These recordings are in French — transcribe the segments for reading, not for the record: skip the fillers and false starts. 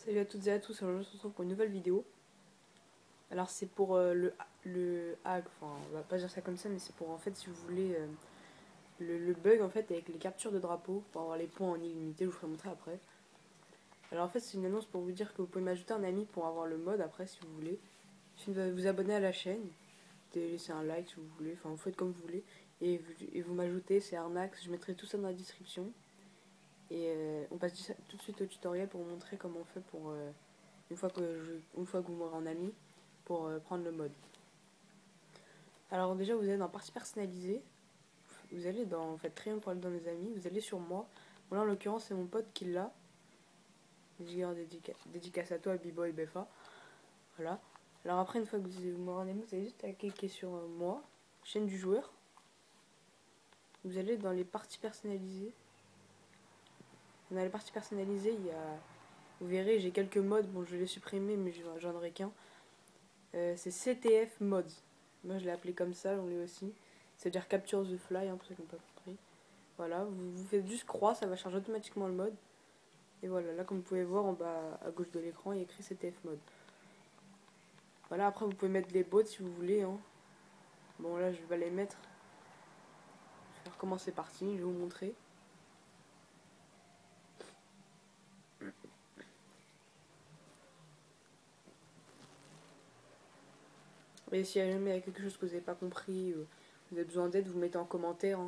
Salut à toutes et à tous, aujourd'hui on se retrouve pour une nouvelle vidéo. Alors c'est pour le hack, enfin on va pas dire ça comme ça, mais c'est pour en fait si vous voulez le bug en fait avec les captures de drapeaux, pour avoir les points en illimité, je vous ferai montrer après. Alors en fait c'est une annonce pour vous dire que vous pouvez m'ajouter un ami pour avoir le mode après si vous voulez. Il suffit de vous abonner à la chaîne, de laisser un like si vous voulez, enfin vous faites comme vous voulez. Et vous m'ajoutez, c'est Arnax, je mettrai tout ça dans la description. Et on passe tout de suite au tutoriel pour vous montrer comment on fait pour une fois que vous m'aurez en ami pour prendre le mode. Alors déjà vous allez dans partie personnalisée, vous allez dans en fait triangle pour aller dans les amis, vous allez sur moi. Bon là en l'occurrence c'est mon pote qui l'a. Dédicace à toi B-Boy Befa. Voilà. Alors après une fois que vous m'aurez en ami, vous allez juste à cliquer sur moi, chaîne du joueur. Vous allez dans les parties personnalisées. Dans les parties personnalisées, il y a, vous verrez, j'ai quelques modes. Bon, je vais les supprimer, mais j'en aurai qu'un. C'est CTF Mods. Moi, je l'ai appelé comme ça, on l'est aussi. C'est-à-dire Capture the Fly, pour ceux qui n'ont pas compris. Voilà, vous faites juste croix, ça va charger automatiquement le mode. Et voilà, là, comme vous pouvez voir en bas à gauche de l'écran, il y a écrit CTF Mode. Voilà, après, vous pouvez mettre les bots si vous voulez. Bon, là, je vais les mettre. Je vais recommencer parti, je vais vous montrer. Et si jamais il y a quelque chose que vous n'avez pas compris, vous avez besoin d'aide, vous mettez en commentaire.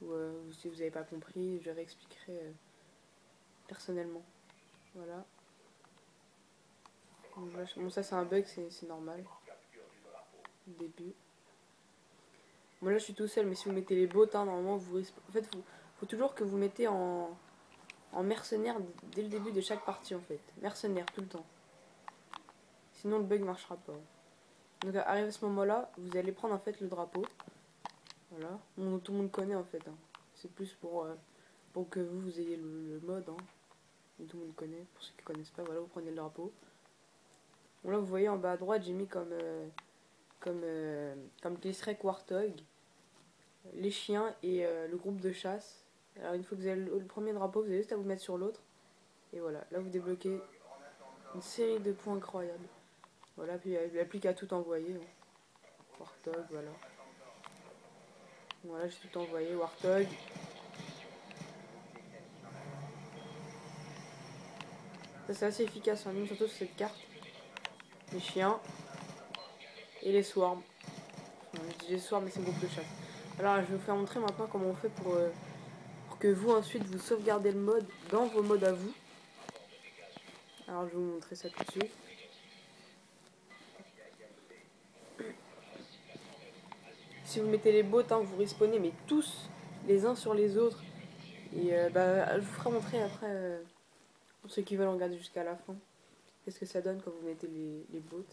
Ou si vous n'avez pas compris, je réexpliquerai personnellement. Voilà. Bon, ça c'est un bug, c'est normal. Au début. Moi là je suis tout seul, mais si vous mettez les bots, normalement vous risquez. En fait, faut toujours que vous mettez en mercenaire dès le début de chaque partie en fait. Mercenaire tout le temps. Sinon le bug marchera pas. Donc arrivé à ce moment-là, vous allez prendre en fait le drapeau. Voilà. Tout le monde connaît en fait. C'est plus pour que vous ayez le mode. Tout le monde connaît. Pour ceux qui connaissent pas, voilà, vous prenez le drapeau. Bon là vous voyez en bas à droite, j'ai mis comme Glycerec Warthog, les chiens et le groupe de chasse. Alors une fois que vous avez le premier drapeau, vous avez juste à vous mettre sur l'autre. Et voilà, là vous débloquez une série de points incroyables. Voilà, puis il n'y a plus qu'à tout envoyer. Warthog, voilà. Voilà, j'ai tout envoyé, Warthog. Ça c'est assez efficace en ligne, surtout sur cette carte. Les chiens et les swarms. Enfin, je dis les swarms, mais c'est le groupe de chasse. Alors je vais vous faire montrer maintenant comment on fait pour que vous ensuite vous sauvegardez le mode dans vos modes à vous. Alors je vais vous montrer ça tout de suite. Si vous mettez les bots, vous respawnez mais tous les uns sur les autres. Et je vous ferai montrer après, pour ceux qui veulent regarder jusqu'à la fin, qu'est-ce que ça donne quand vous mettez les bots.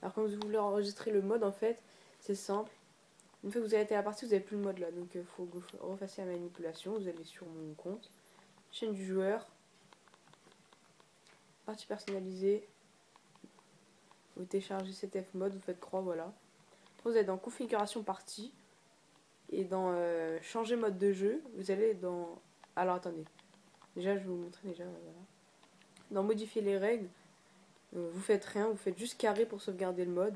Alors quand vous voulez enregistrer le mode, en fait, c'est simple. Une fois que vous avez été à la partie, vous n'avez plus le mode là. Donc il faut que vous refassiez la manipulation. Vous allez sur mon compte, chaîne du joueur, partie personnalisée. Vous téléchargez CTF mode, vous faites croix, voilà. Après, vous êtes dans configuration partie. Et dans changer mode de jeu, vous allez dans... Alors attendez, déjà je vais vous montrer déjà. Voilà. Dans modifier les règles, vous faites rien, vous faites juste carré pour sauvegarder le mode.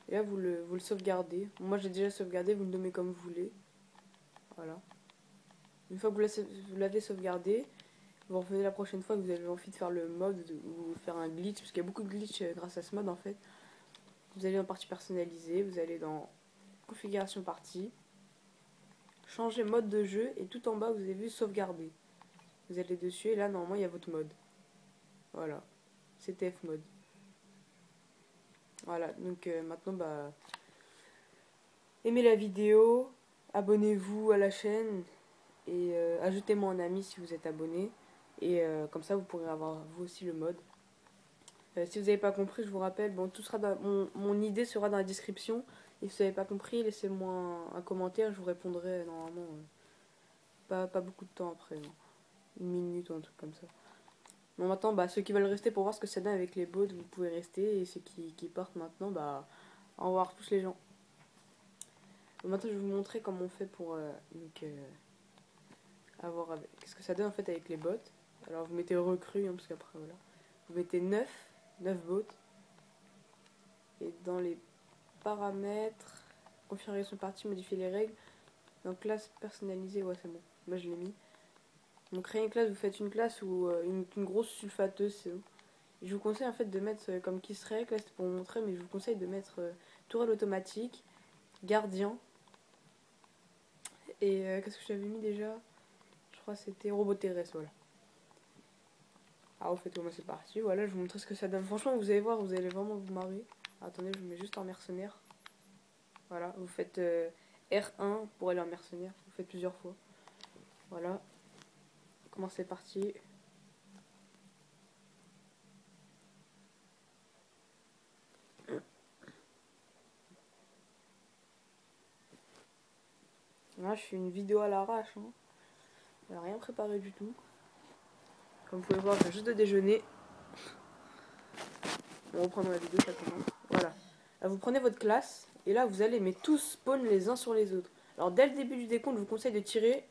Et là vous le sauvegardez. Moi j'ai déjà sauvegardé, vous le nommez comme vous voulez. Voilà. Une fois que vous l'avez sauvegardé, vous revenez la prochaine fois que vous avez envie de faire le mode ou faire un glitch, parce qu'il y a beaucoup de glitch grâce à ce mode en fait. Vous allez dans partie personnalisée, vous allez dans configuration partie, changer mode de jeu et tout en bas vous avez vu sauvegarder. Vous allez dessus et là normalement il y a votre mode. Voilà, CTF mode. Voilà, donc maintenant aimez la vidéo, abonnez-vous à la chaîne et ajoutez-moi en ami si vous êtes abonné. Et comme ça vous pourrez avoir vous aussi le mode. Si vous n'avez pas compris, je vous rappelle, bon, tout sera mon idée sera dans la description. Et si vous n'avez pas compris, laissez-moi un commentaire, je vous répondrai normalement pas beaucoup de temps après. Une minute ou un truc comme ça. Bon maintenant, ceux qui veulent rester pour voir ce que ça donne avec les bots, vous pouvez rester. Et ceux qui partent maintenant, au revoir tous les gens. Bon, maintenant je vais vous montrer comment on fait pour avoir qu'est-ce que ça donne en fait avec les bots. Alors vous mettez recrue, hein, parce qu'après voilà. Vous mettez 9 bots. Et dans les paramètres, configuration partie, modifier les règles. Dans classe personnalisée, ouais c'est bon. Moi je l'ai mis. Donc créer une classe, vous faites une classe ou une grosse sulfateuse, c'est où. Je vous conseille en fait de mettre comme qui serait, là c'était pour vous montrer, mais je vous conseille de mettre tourelle automatique, gardien. Et qu'est-ce que j'avais mis déjà? Je crois que c'était robot terrestre, voilà. Ah, au fait, moi c'est parti. Voilà, je vous montrer ce que ça donne. Franchement, vous allez voir, vous allez vraiment vous marrer. Attendez, je vous mets juste en mercenaire. Voilà, vous faites R1 pour aller en mercenaire. Vous faites plusieurs fois. Voilà. Comment c'est parti? Là, je fais une vidéo à l'arrache. Hein. Je n'ai rien préparé du tout. Comme vous pouvez voir, je viens juste de déjeuner. On reprend dans la vidéo, ça commence. Voilà. Là, vous prenez votre classe. Et là, vous allez mais tous spawn les uns sur les autres. Alors, dès le début du décompte, je vous conseille de tirer.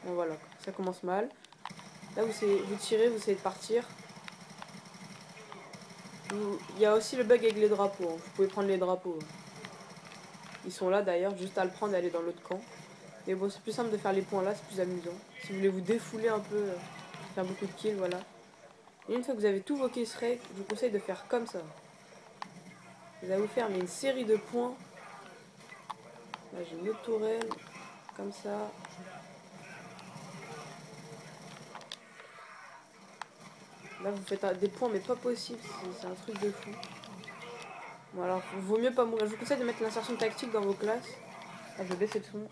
Bon, voilà. Ça commence mal. Là, vous tirez, vous essayez de partir. Il y a aussi le bug avec les drapeaux. Hein. Vous pouvez prendre les drapeaux. Hein. Ils sont là d'ailleurs, juste à le prendre et aller dans l'autre camp. Mais bon, c'est plus simple de faire les points là, c'est plus amusant. Si vous voulez vous défouler un peu, faire beaucoup de kills, voilà. Et une fois que vous avez tous vos kills raids, je vous conseille de faire comme ça. Vous allez vous faire mais une série de points. Là, j'ai une autre tourelle, comme ça. Là, vous faites des points, mais pas possible, c'est un truc de fou. Bon, alors, vaut mieux pas mourir. Je vous conseille de mettre l'insertion tactique dans vos classes. Ah, je vais baisser le son.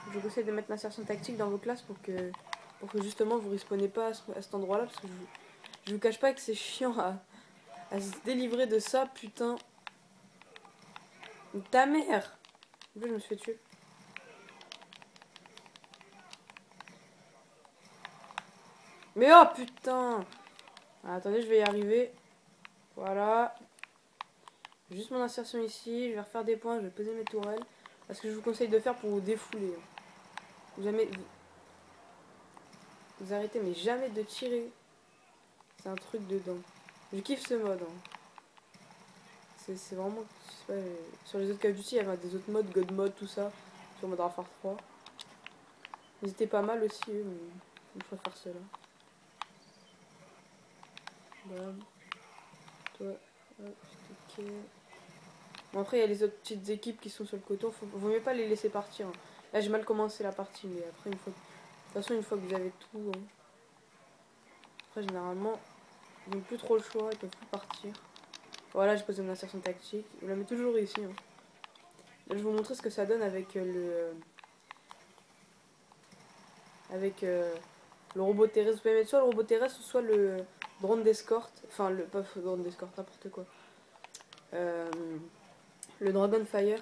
Je vous conseille de mettre l'insertion tactique dans vos classes pour que justement vous respawnez pas à cet endroit-là. Parce que je vous cache pas que c'est chiant à se délivrer de ça, putain. Ta mère! Je me suis fait tuer. Mais oh putain! Ah, attendez, je vais y arriver. Voilà. Juste mon insertion ici. Je vais refaire des points. Je vais poser mes tourelles. Parce que je vous conseille de faire pour vous défouler. Jamais. Vous arrêtez, mais jamais de tirer. C'est un truc dedans. Je kiffe ce mode. Hein. C'est vraiment. Je sais pas, sur les autres Call of Duty, il y avait des autres modes, God mode, tout ça. Sur Modern Warfare 3. Ils étaient pas mal aussi, eux, mais je préfère ceux-là. Bam. Toi, hop, ok. Bon, après, il y a les autres petites équipes qui sont sur le coton. Vaut mieux pas les laisser partir. Hein. Là, j'ai mal commencé la partie, mais après, de toute façon, une fois que vous avez tout. Hein. Après, généralement, ils n'ont plus trop le choix, ils peuvent plus partir. Voilà, j'ai posé mon insertion tactique. Vous la mettez toujours ici. Hein. Là, je vais vous montrer ce que ça donne avec le robot terrestre. Vous pouvez mettre soit le robot terrestre, soit le drone d'escorte. Enfin, pas le drone d'escorte, n'importe quoi. Le Dragonfire.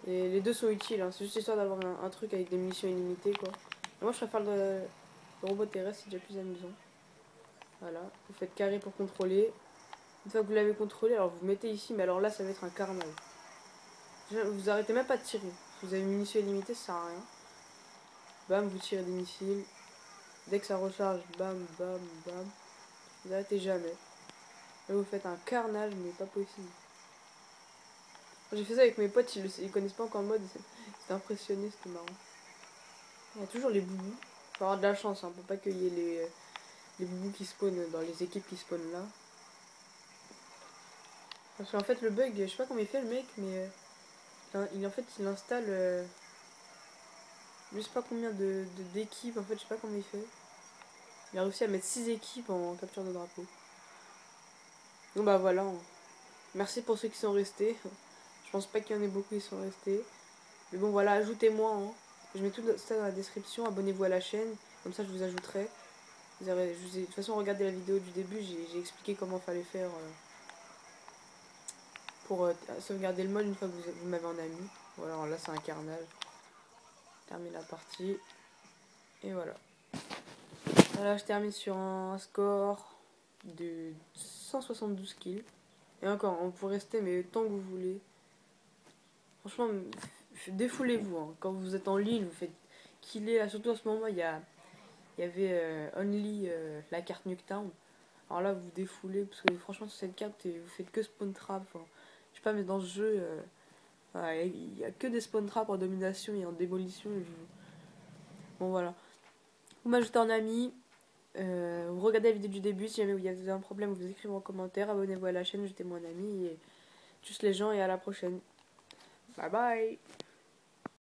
Et les deux sont utiles, hein. C'est juste histoire d'avoir un truc avec des munitions illimitées, quoi. Et moi, je préfère le robot terrestre, c'est déjà plus amusant. Voilà, vous faites carré pour contrôler. Une fois que vous l'avez contrôlé, alors vous mettez ici, mais alors là, ça va être un carnage. Vous arrêtez même pas de tirer. Si vous avez une munition illimitée, ça sert à rien. Bam, vous tirez des missiles. Dès que ça recharge, bam, bam, bam. Vous arrêtez jamais. Là, vous faites un carnage, mais pas possible. J'ai fait ça avec mes potes, ils connaissent pas encore le mode. C'est impressionné, c'était marrant. Il y a toujours les boubous. Faut avoir de la chance, hein, pour pas qu'il y ait les boubous qui spawnent dans les équipes qui spawnent là. Parce qu'en fait, le bug, je sais pas comment il fait le mec, mais il installe. Je sais pas combien d'équipes, en fait, je sais pas comment il fait. Il a réussi à mettre 6 équipes en capture de drapeau. Donc bah voilà. Hein. Merci pour ceux qui sont restés. Je pense pas qu'il y en ait beaucoup qui sont restés. Mais bon voilà, ajoutez-moi. Hein. Je mets tout ça dans la description. Abonnez-vous à la chaîne. Comme ça je vous ajouterai. De toute façon regardez la vidéo du début. J'ai expliqué comment fallait faire pour sauvegarder le mode une fois que vous m'avez en ami. Voilà, alors là c'est un carnage. Termine la partie. Et voilà. Voilà, je termine sur un score de 172 kills. Et encore, on peut rester, mais tant que vous voulez. Franchement, défoulez-vous. Hein. Quand vous êtes en ligne, vous faites killer. Là, surtout en ce moment, il y a il y avait Only la carte Nuketown. Alors là, vous défoulez, parce que franchement, sur cette carte, vous faites que spawn trap. Enfin, je sais pas, mais dans ce jeu, voilà, il y a que des spawn traps en domination et en démolition. Bon, voilà. Vous m'ajoutez en ami, vous regardez la vidéo du début. Si jamais vous avez un problème, vous écrivez en commentaire. Abonnez-vous à la chaîne, jetez-moi un ami. Et juste les gens, et à la prochaine. Bye bye!